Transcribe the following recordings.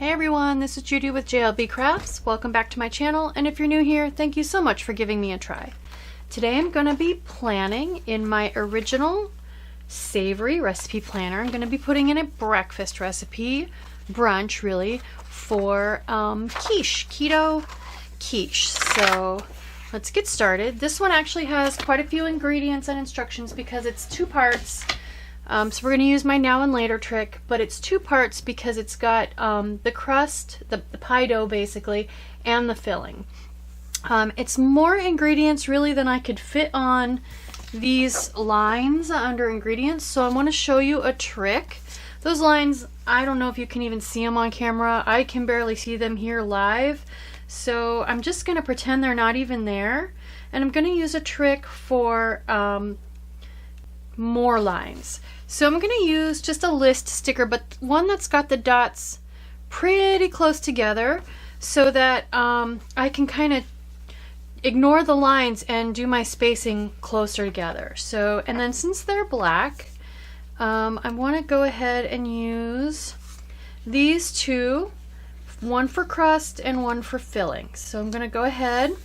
Hey everyone, this is Judi with JLBCrafts. Welcome back to my channel, and if you're new here, thank you so much for giving me a try. Today I'm going to be planning in my original savory recipe planner. I'm going to be putting in a breakfast recipe, brunch really, for quiche, keto quiche. So let's get started. This one actually has quite a few ingredients and instructions because it's two parts. So we're going to use my now and later trick, but it's two parts because it's got the crust, the pie dough basically, and the filling. It's more ingredients really than I could fit on these lines under ingredients, so I want to show you a trick. Those lines, I don't know if you can even see them on camera. I can barely see them here live, so I'm just going to pretend they're not even there, and I'm going to use a trick for more lines. So I'm going to use just a list sticker, but one that's got the dots pretty close together so that I can kind of ignore the lines and do my spacing closer together. So, and then since they're black, I want to go ahead and use these two, one for crust and one for filling. So I'm going to go ahead,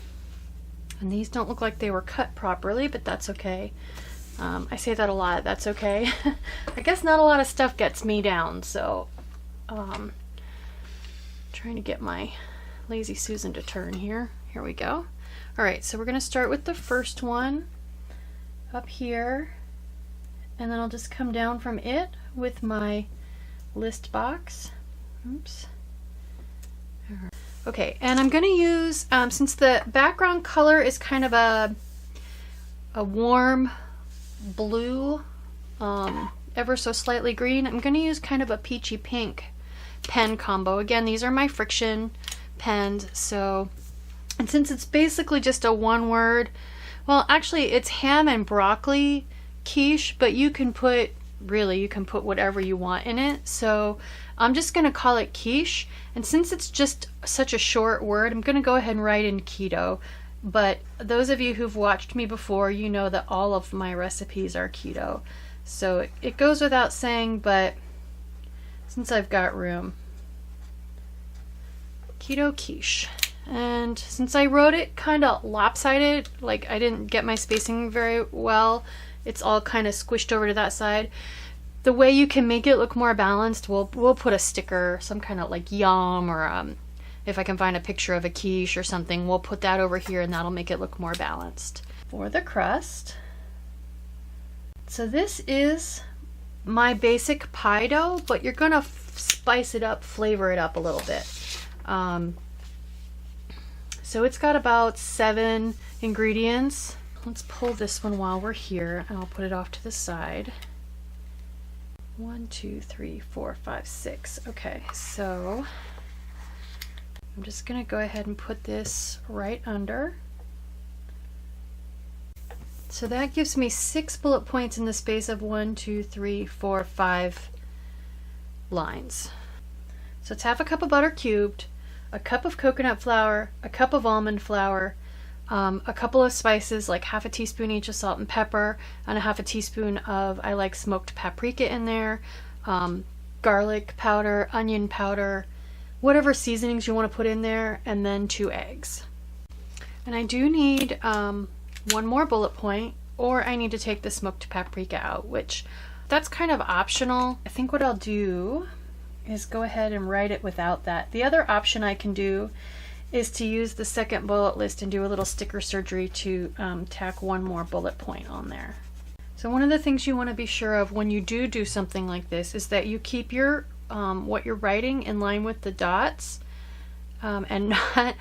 and these don't look like they were cut properly, but that's okay. I say that a lot, that's okay. I guess not a lot of stuff gets me down, so trying to get my lazy Susan to turn here. Here we go. Alright, so we're going to start with the first one up here, and then I'll just come down from it with my list box. Oops. Okay, and I'm going to use, since the background color is kind of a warm blue, ever so slightly green, I'm going to use kind of a peachy pink pen combo. Again, these are my Frixion pens, so, and since it's basically just a one word, well actually it's ham and broccoli quiche, but you can put, really you can put whatever you want in it, so I'm just going to call it quiche, and since it's just such a short word, I'm going to go ahead and write in keto. But those of you who've watched me before, you know that all of my recipes are keto. So it goes without saying, but since I've got room. Keto quiche. And since I wrote it kind of lopsided, like I didn't get my spacing very well, it's all kind of squished over to that side. The way you can make it look more balanced, we'll put a sticker, some kind of like yum, or if I can find a picture of a quiche or something, we'll put that over here and that'll make it look more balanced. For the crust, so this is my basic pie dough, but you're gonna spice it up, flavor it up a little bit. So it's got about 7 ingredients. Let's pull this one while we're here, and I'll put it off to the side. 1, 2, 3, 4, 5, 6. Okay, so I'm just going to go ahead and put this right under. So that gives me 6 bullet points in the space of 1, 2, 3, 4, 5 lines. So it's half a cup of butter cubed, a cup of coconut flour, a cup of almond flour, a couple of spices like half a teaspoon each of salt and pepper, and a half a teaspoon of, I like smoked paprika in there, garlic powder, onion powder, whatever seasonings you want to put in there, and then 2 eggs. And I do need one more bullet point, or I need to take the smoked paprika out, which that's kind of optional. I think what I'll do is go ahead and write it without that. The other option I can do is to use the second bullet list and do a little sticker surgery to tack one more bullet point on there. So one of the things you want to be sure of when you do something like this is that you keep your what you're writing in line with the dots, and not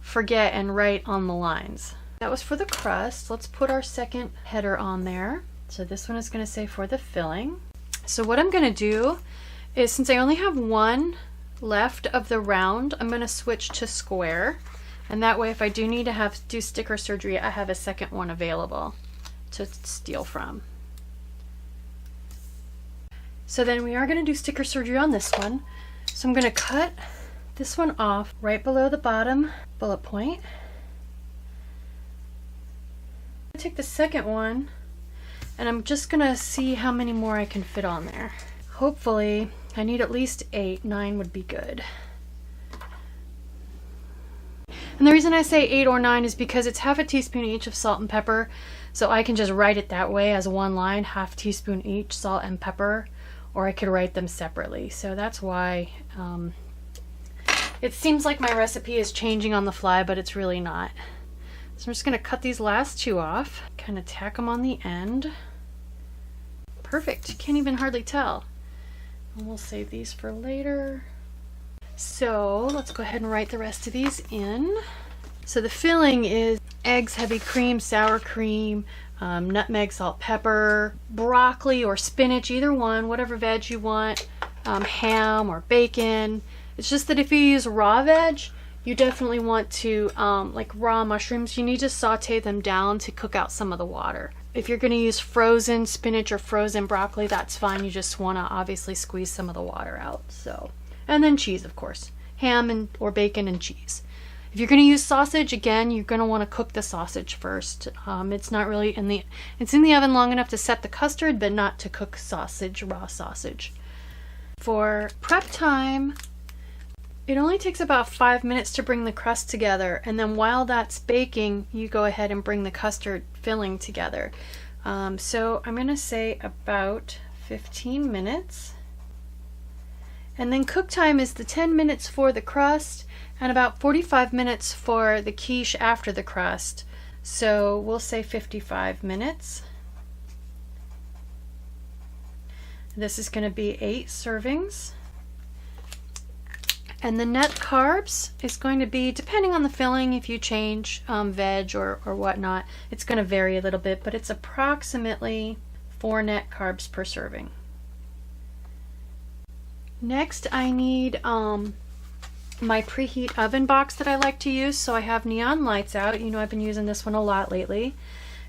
forget and write on the lines. That was for the crust. Let's put our second header on there. So this one is going to say for the filling. So what I'm going to do is, since I only have one left of the round, I'm going to switch to square, and that way if I do need to do sticker surgery, I have a second one available to steal from. So then we are going to do sticker surgery on this one. So I'm going to cut this one off right below the bottom bullet point. I'm going to take the second one, and I'm just going to see how many more I can fit on there. Hopefully, I need at least 8, 9 would be good. And the reason I say 8 or 9 is because it's half a teaspoon each of salt and pepper. So I can just write it that way as one line, half teaspoon each salt and pepper, or I could write them separately. So that's why it seems like my recipe is changing on the fly, but it's really not. So I'm just going to cut these last 2 off, kind of tack them on the end. Perfect. You can't even hardly tell. And we'll save these for later. So let's go ahead and write the rest of these in. So the filling is eggs, heavy cream, sour cream, nutmeg, salt, pepper, broccoli or spinach, either one, whatever veg you want, ham or bacon. It's just that if you use raw veg, you definitely want to, like raw mushrooms, you need to saute them down to cook out some of the water. If you're going to use frozen spinach or frozen broccoli, that's fine. You just want to obviously squeeze some of the water out. So, and then cheese, of course, ham or bacon and cheese. If you're going to use sausage, again, you're going to want to cook the sausage first. It's not really it's in the oven long enough to set the custard, but not to cook sausage, raw sausage. For prep time, it only takes about 5 minutes to bring the crust together, and then while that's baking, you go ahead and bring the custard filling together. So I'm going to say about 15 minutes. And then cook time is the 10 minutes for the crust and about 45 minutes for the quiche after the crust. So we'll say 55 minutes. This is going to be 8 servings. And the net carbs is going to be, depending on the filling, if you change veg or whatnot, it's going to vary a little bit, but it's approximately 4 net carbs per serving. Next, I need my preheat oven box that I like to use, so I have neon lights out. You know, I've been using this one a lot lately.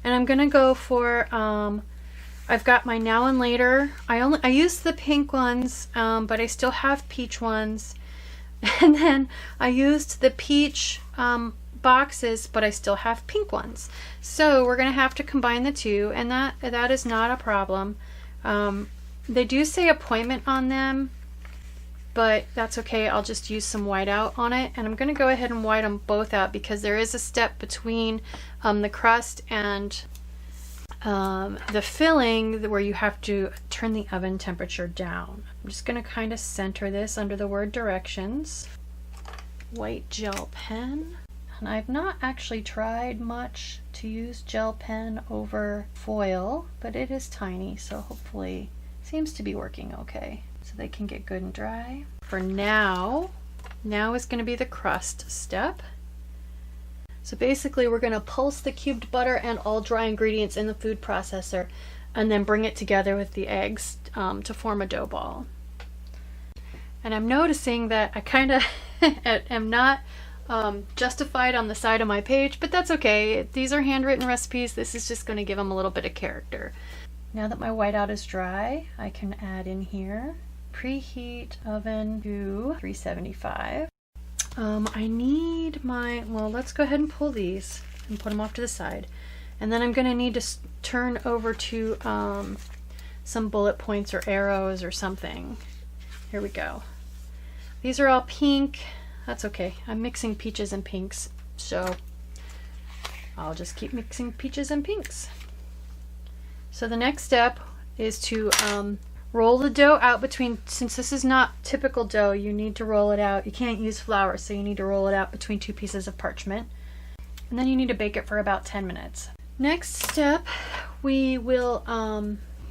And I'm going to go for, I've got my now and later. I use the pink ones, but I still have peach ones. And then I used the peach boxes, but I still have pink ones. So we're going to have to combine the two, and that is not a problem. They do say appointment on them, but that's okay. I'll just use some whiteout on it, and I'm going to go ahead and white them both out because there is a step between the crust and the filling where you have to turn the oven temperature down. I'm just going to kind of center this under the word directions. White gel pen. And I've not actually tried much to use gel pen over foil, but it is tiny, so hopefully it seems to be working okay. So they can get good and dry. For now is going to be the crust step. So basically we're going to pulse the cubed butter and all dry ingredients in the food processor and then bring it together with the eggs to form a dough ball. And I'm noticing that I kind of am not justified on the side of my page, but that's okay. These are handwritten recipes. This is just going to give them a little bit of character. Now that my whiteout is dry, I can add in here preheat oven to 375. I need well, let's go ahead and pull these and put them off to the side. And then I'm going to need to turn over to some bullet points or arrows or something. Here we go. These are all pink. That's okay. I'm mixing peaches and pinks, so I'll just keep mixing peaches and pinks. So the next step is to roll the dough out between, since this is not typical dough, you need to roll it out. You can't use flour, so you need to roll it out between 2 pieces of parchment. And then you need to bake it for about 10 minutes. Next step, we will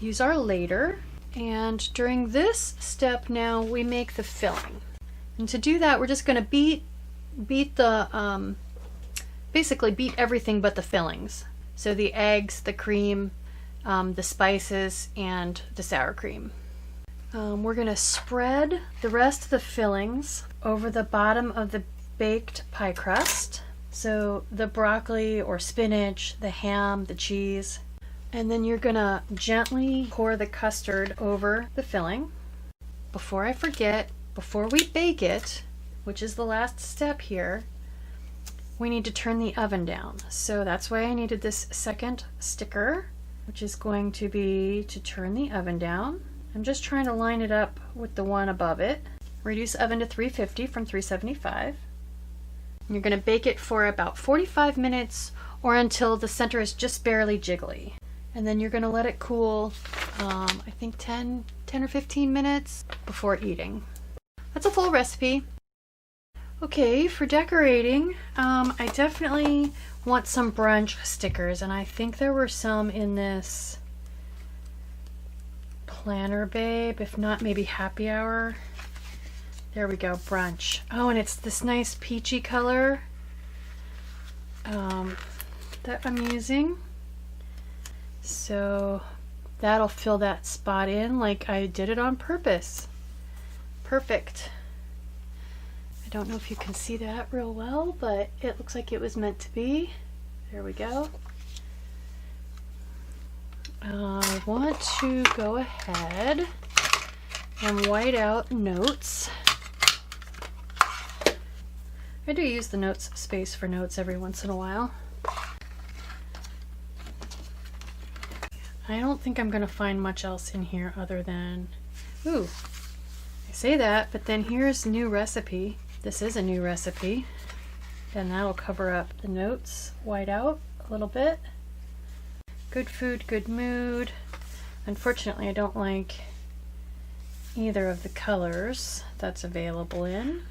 use our later. And during this step now, we make the filling. And to do that, we're just going to beat the, basically beat everything but the fillings. So the eggs, the cream, the spices, and the sour cream. We're going to spread the rest of the fillings over the bottom of the baked pie crust. So the broccoli or spinach, the ham, the cheese. And then you're going to gently pour the custard over the filling. Before I forget, before we bake it, which is the last step here, we need to turn the oven down. So that's why I needed this second sticker, which is going to be to turn the oven down. I'm just trying to line it up with the one above it. Reduce oven to 350 from 375. You're going to bake it for about 45 minutes or until the center is just barely jiggly. And then you're going to let it cool, I think 10 or 15 minutes before eating. That's a full recipe. Okay, for decorating, I definitely want some brunch stickers, and I think there were some in this Planner Babe, if not maybe Happy Hour. There we go, brunch. Oh, and it's this nice peachy color that I'm using. So that'll fill that spot in like I did it on purpose. Perfect. I don't know if you can see that real well, but it looks like it was meant to be. There we go. I want to go ahead and white out notes. I do use the notes space for notes every once in a while. I don't think I'm going to find much else in here other than, ooh, I say that, but then here's new recipe. This is a new recipe, and that'll cover up the notes, white out a little bit. Good food, good mood. Unfortunately, I don't like either of the colors that's available in.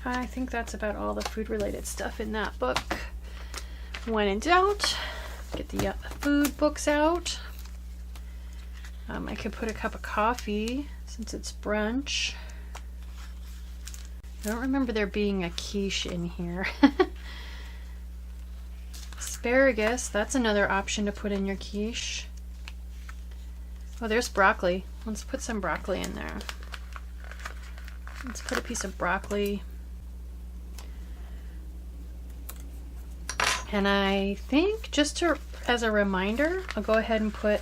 I think that's about all the food related stuff in that book. When in doubt, get the food books out. I could put a cup of coffee since it's brunch. I don't remember there being a quiche in here. Asparagus, that's another option to put in your quiche. Oh, there's broccoli. Let's put some broccoli in there. Let's put a piece of broccoli. And I think just as a reminder, I'll go ahead and put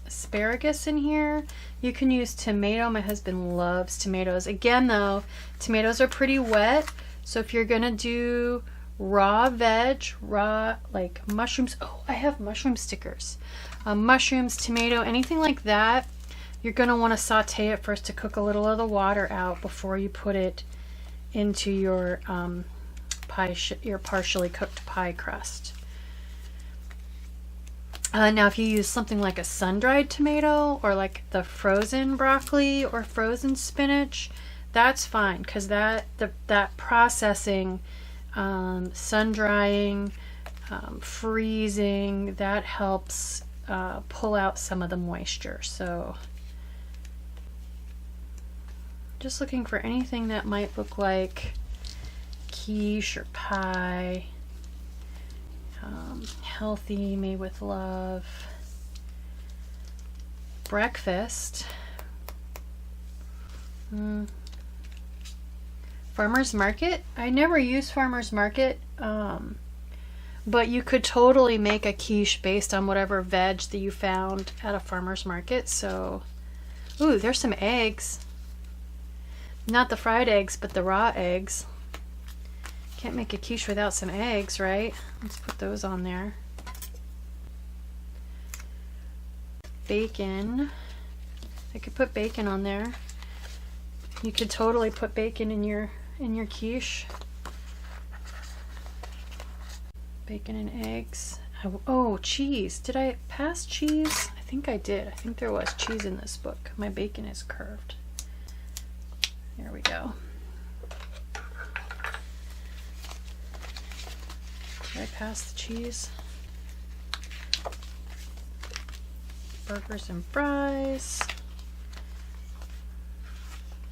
asparagus in here. You can use tomato. My husband loves tomatoes. Again though, tomatoes are pretty wet, so if you're gonna do raw veg, raw like mushrooms, oh, I have mushroom stickers. Mushrooms, tomato, anything like that, you're gonna want to saute it first to cook a little of the water out before you put it into your your partially cooked pie crust. Now if you use something like a sun-dried tomato or like the frozen broccoli or frozen spinach, that's fine, because that processing, sun-drying, freezing, that helps pull out some of the moisture. So just looking for anything that might look like quiche or pie. Healthy, made with love. Breakfast. Farmer's Market. I never use Farmer's Market, but you could totally make a quiche based on whatever veg that you found at a farmer's market. So, ooh, there's some eggs. Not the fried eggs, but the raw eggs. Can't make a quiche without some eggs, right? Let's put those on there. Bacon. I could put bacon on there. You could totally put bacon in your quiche. Bacon and eggs. Oh, cheese. Did I pass cheese? I think I did. I think there was cheese in this book. My bacon is curved. There we go. Did I pass the cheese? Burgers and fries.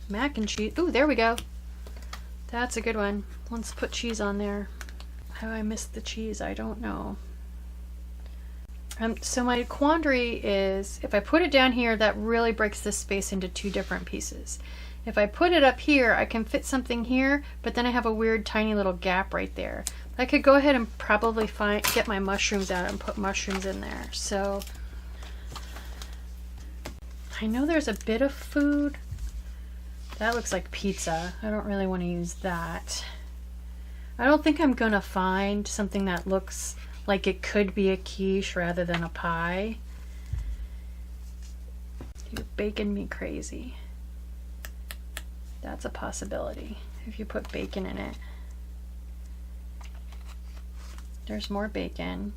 Mac and cheese. Ooh, there we go. That's a good one. Let's put cheese on there. How I missed the cheese, I don't know. So my quandary is, if I put it down here, that really breaks this space into two different pieces. If I put it up here, I can fit something here, but then I have a weird tiny little gap right there. I could go ahead and probably get my mushrooms out and put mushrooms in there. So I know there's a bit of food. That looks like pizza. I don't really want to use that. I don't think I'm gonna find something that looks like it could be a quiche rather than a pie. You're baking me crazy. That's a possibility if you put bacon in it. There's more bacon.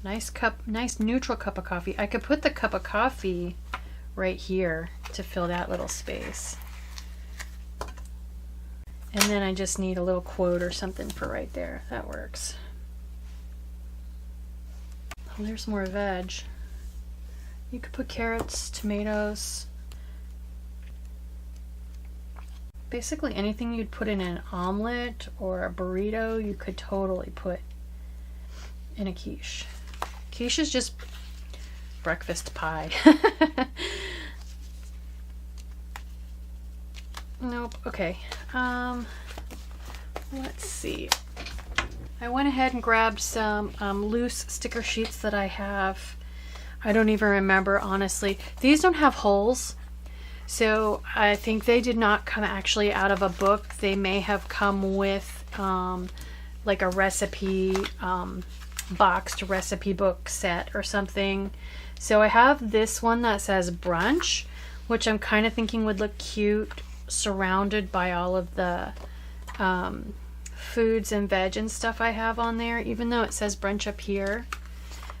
Nice cup, nice neutral cup of coffee. I could put the cup of coffee right here to fill that little space. And then I just need a little quote or something for right there. That works. Oh, there's more veg. You could put carrots, tomatoes. Basically anything you'd put in an omelet or a burrito, you could totally put in a quiche. Quiche is just breakfast pie. Nope. Okay. Let's see. I went ahead and grabbed some loose sticker sheets that I have. I don't even remember, honestly. These don't have holes, so I think they did not come actually out of a book. They may have come with like a recipe boxed recipe book set or something. So I have this one that says brunch, which I'm kind of thinking would look cute surrounded by all of the foods and veg and stuff I have on there, even though it says brunch up here.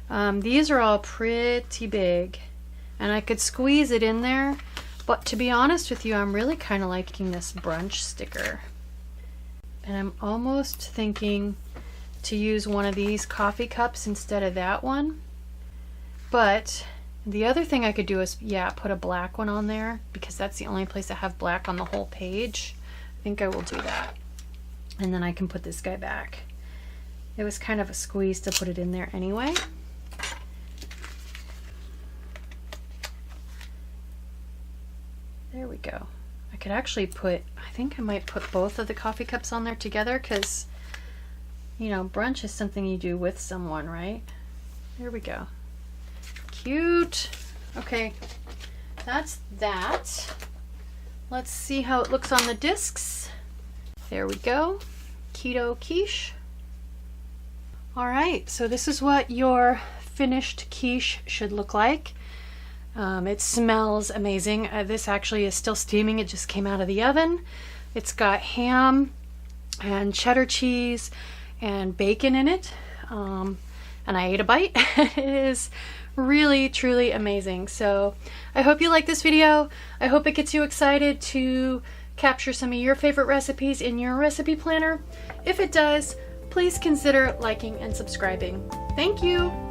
These are all pretty big and I could squeeze it in there, but to be honest with you, I'm really kind of liking this brunch sticker. And I'm almost thinking to use one of these coffee cups instead of that one. But the other thing I could do is, yeah, put a black one on there because that's the only place I have black on the whole page. I think I will do that. And then I can put this guy back. It was kind of a squeeze to put it in there anyway. There we go. I could actually put, I think I might put both of the coffee cups on there together because, you know, brunch is something you do with someone, right? There we go. Cute. Okay, that's that. Let's see how it looks on the discs. There we go. Keto Quiche. All right, so this is what your finished quiche should look like. It smells amazing. This actually is still steaming. It just came out of the oven. It's got ham and cheddar cheese and bacon in it. And I ate a bite. It is really, truly amazing. So I hope you like this video. I hope it gets you excited to capture some of your favorite recipes in your recipe planner. If it does, please consider liking and subscribing. Thank you.